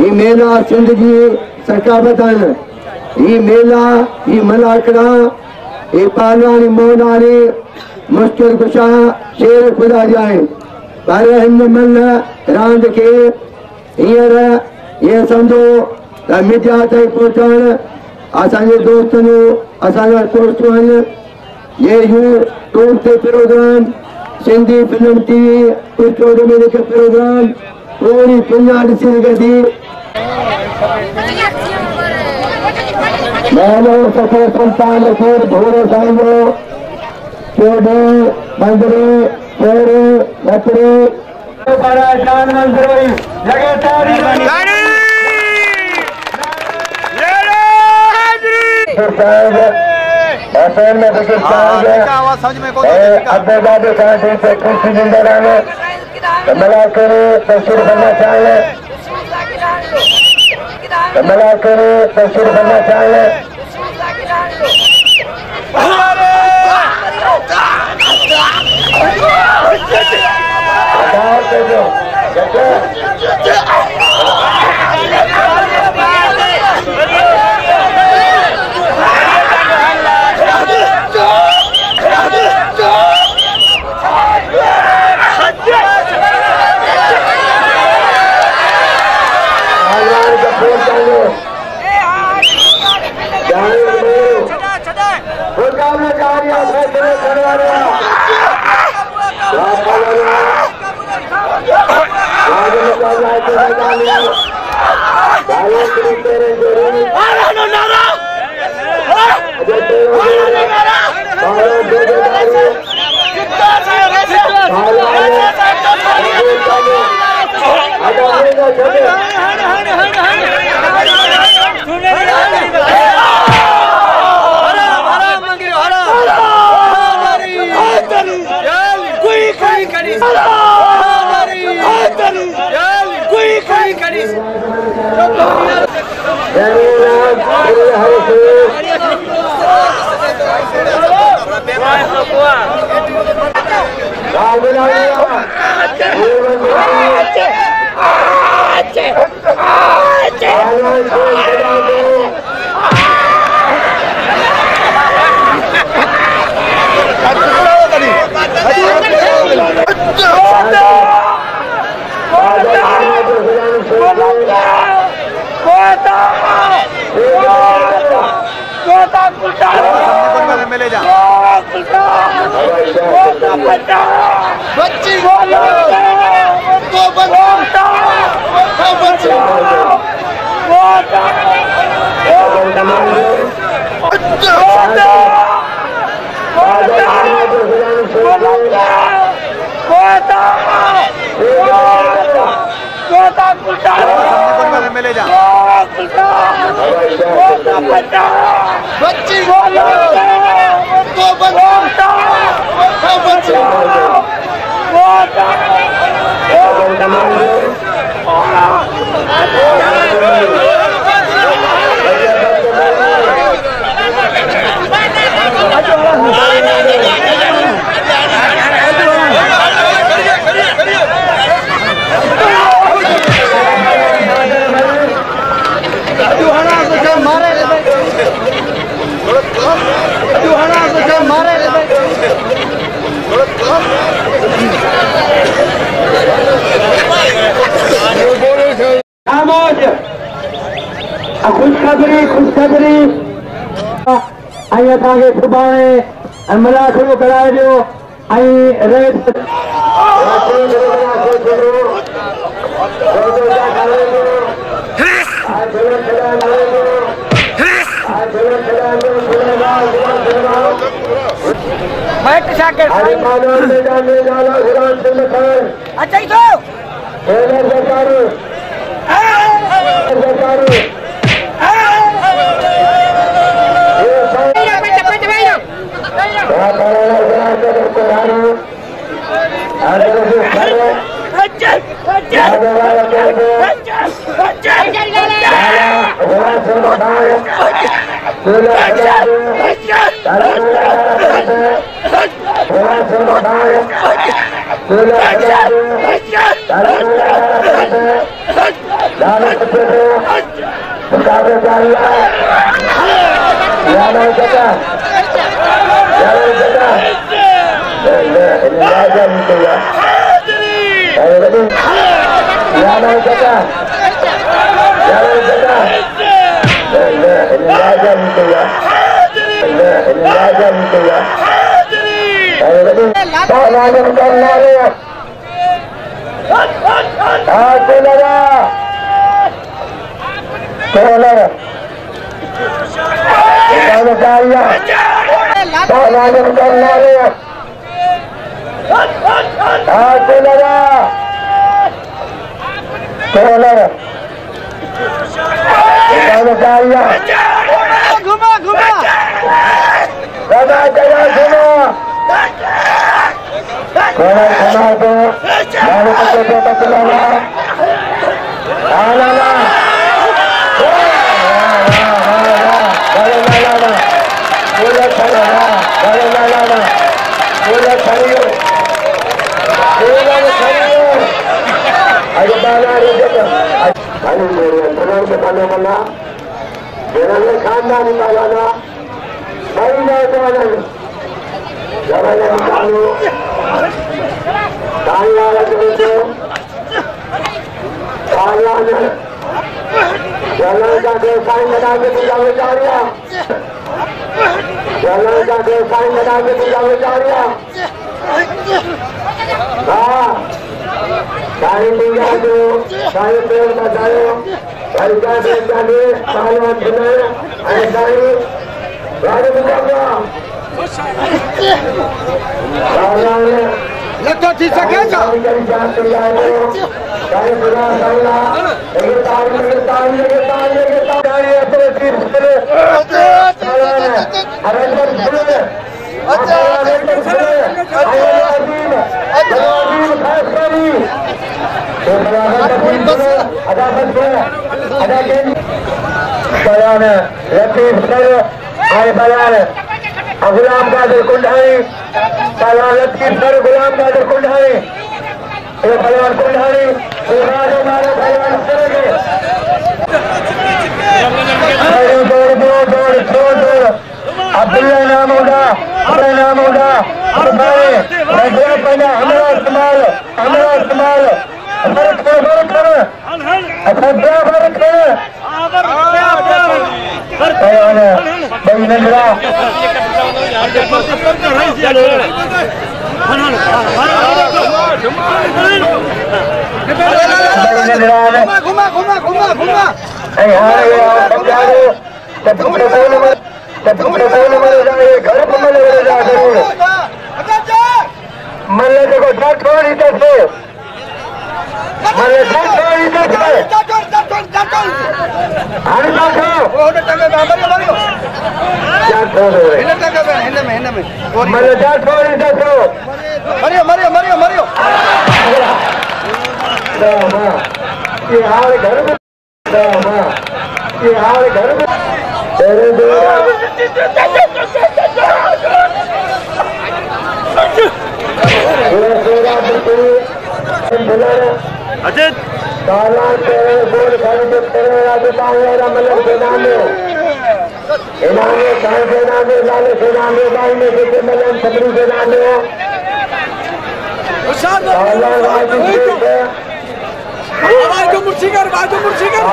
ये मेला सिंध जी सकावत है। ये मेला ये मलाखड़ा ये पालवानी मोनानी मुश्किल कुशा शेर खुदा जाए पर हिन मन रांद के हींअर ये समझो त मीडिया ताईं पहुचण असांजे दोस्तनि असांजा दोस्तूं आहिनि ये यूट्यूब ते प्रोग्राम सिंधी फिल्म टीवी कुछ में देखे प्रोग्राम पूरी दुनिया ॾिसी सघे थी। महलो सफ़े सुल्तान रसूल घोड़े साईं जो चोॾे मंदिरे शेरे नचरे बड़ा शान मंज़िल हुई लॻे तारी हसन में फिक्र अब्बे बाबे कांटे से कुछ जिंदगान malakhro तस्वीर बनना चाहिए malakhro तस्वीर बनना चाहिए खुशखबरी सुभाणे malakhro कराए ॾियो rate Dale Kushti, muqabla jari hai. Jala jata, jala jata. Raja niya. Ayo lagi. Jala jata, jala jata. Raja niya. Raja niya. Ayo lagi. Tawanan karnare. Aku lada. Solar. Muqabla jari hai. Tawanan karnare. Aku lada. Solar. Muqabla jari hai. घुमा घुमा Dada jaya semua. Korang semua tu, lalu betul-betul selama. Alala. Alala. Boleh salah. Alala. Boleh salah. Boleh salah. Ayo bala rejak. Ayo benar ke mana-mana. Jangan kandang balana. Baiklah tuan. Jangan kamu. Kaya lagi itu. Kaya ni. Jangan jadi saing lagi tidak berjaya. Jangan jadi saing lagi tidak berjaya. Ah, saing tinggal tu, saing berjaya. Harga jadi saing benar. Ada saing. Baru berjaya. लट्ठो ठीक से कैसा गुलाम कादिर कुंडाई सलालत की sir Ghulam Qadir कुंडाई ये भगवान कुंडाई हमारे भगवान करेंगे दौड़ अब्दुल्ला नाम होगा पहले हमारा इस्तेमाल फर्क करो अच्छा क्या फर्क है भाई नजरा घुमा घुमा घुमा घुमा घर पर मल्ले देखो छोड़ी कैसे मल्ले छोड़ी कैसे Ajit Hãy subscribe cho kênh Ghiền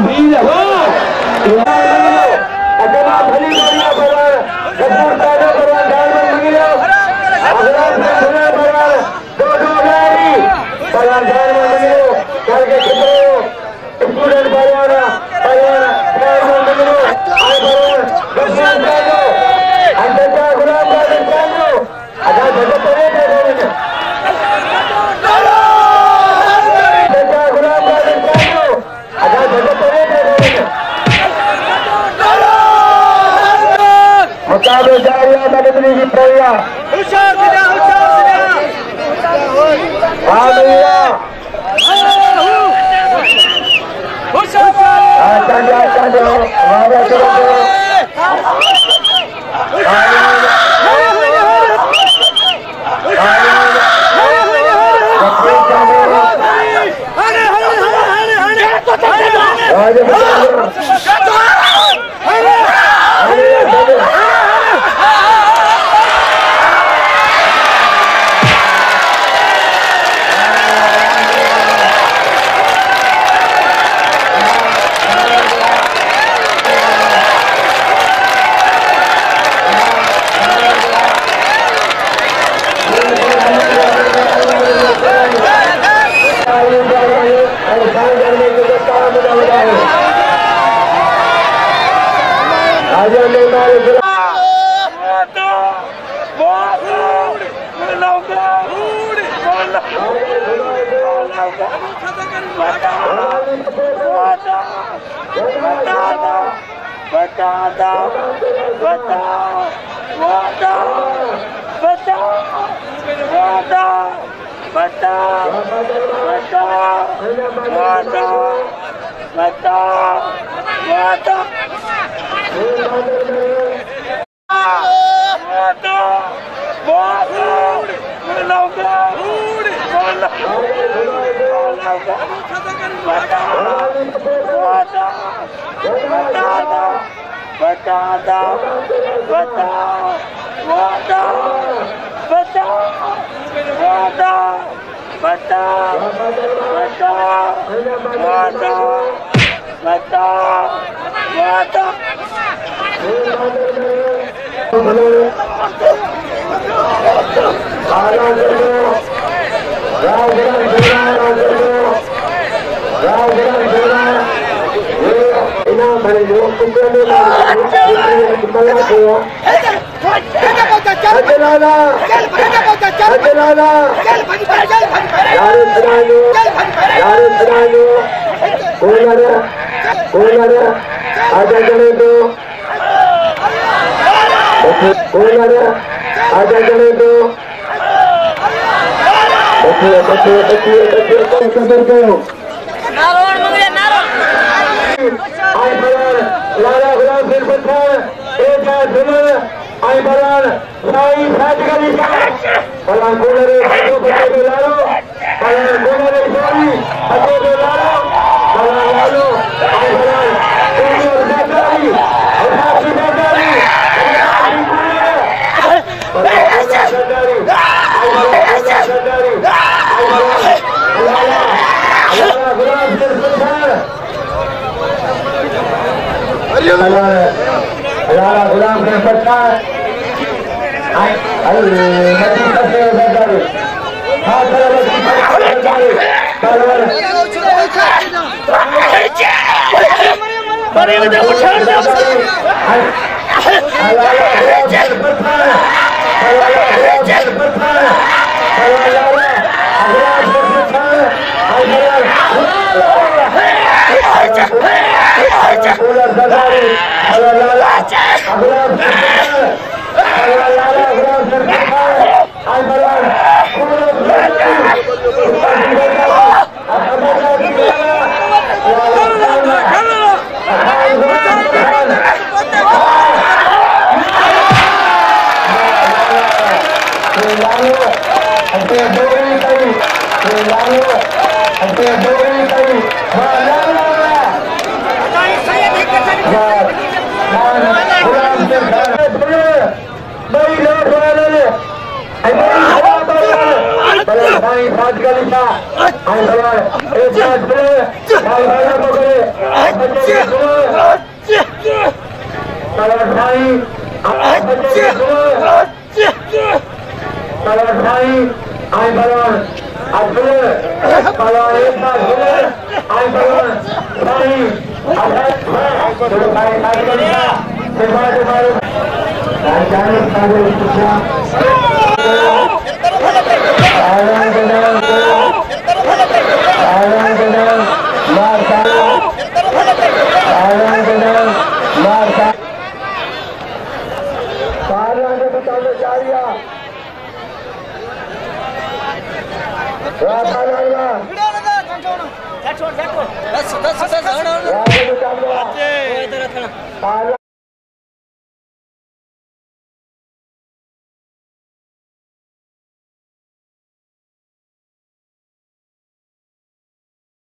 Mì Gõ để không bỏ lỡ आजा मेहमान